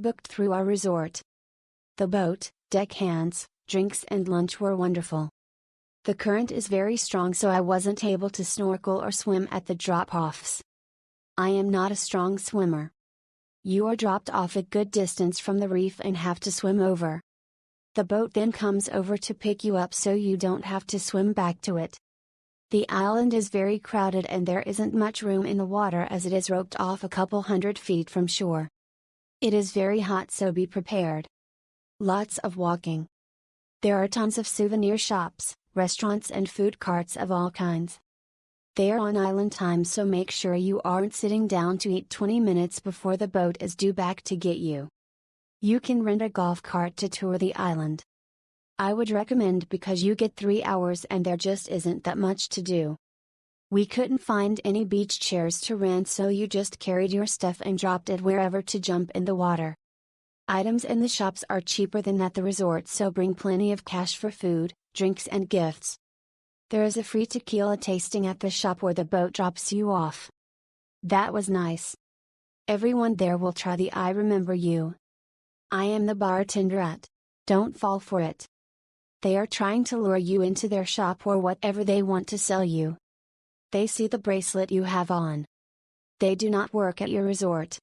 booked through our resort. The boat, deckhands, drinks and lunch were wonderful. The current is very strong, so I wasn't able to snorkel or swim at the drop-offs. I am not a strong swimmer. You are dropped off a good distance from the reef and have to swim over. The boat then comes over to pick you up so you don't have to swim back to it. The island is very crowded and there isn't much room in the water as it is roped off a couple 100 feet from shore. It is very hot, so be prepared. Lots of walking. There are tons of souvenir shops, restaurants and food carts of all kinds. They are on island time, so make sure you aren't sitting down to eat 20 minutes before the boat is due back to get you. You can rent a golf cart to tour the island. I would recommend because you get 3 hours and there just isn't that much to do. We couldn't find any beach chairs to rent, so you just carried your stuff and dropped it wherever to jump in the water. Items in the shops are cheaper than at the resort, so bring plenty of cash for food, drinks and gifts. There is a free tequila tasting at the shop where the boat drops you off. That was nice. Everyone there will try the "I remember you. I am the bartender at." Don't fall for it. They are trying to lure you into their shop or whatever they want to sell you. They see the bracelet you have on. They do not work at your resort.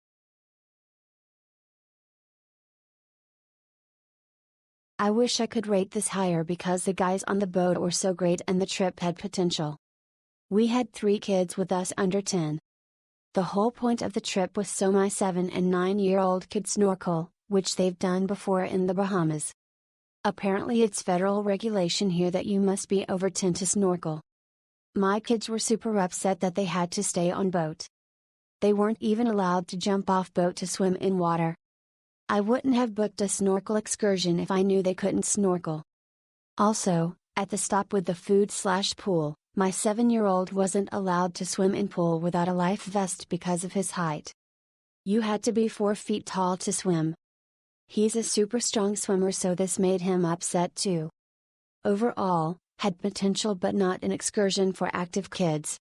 I wish I could rate this higher because the guys on the boat were so great and the trip had potential. We had 3 kids with us under 10. The whole point of the trip was so my 7 and 9-year-old could snorkel, which they've done before in the Bahamas. Apparently it's federal regulation here that you must be over 10 to snorkel. My kids were super upset that they had to stay on boat. They weren't even allowed to jump off boat to swim in water. I wouldn't have booked a snorkel excursion if I knew they couldn't snorkel. Also, at the stop with the food/pool, my 7-year-old wasn't allowed to swim in pool without a life vest because of his height. You had to be 4 feet tall to swim. He's a super strong swimmer, so this made him upset too. Overall, had potential but not an excursion for active kids.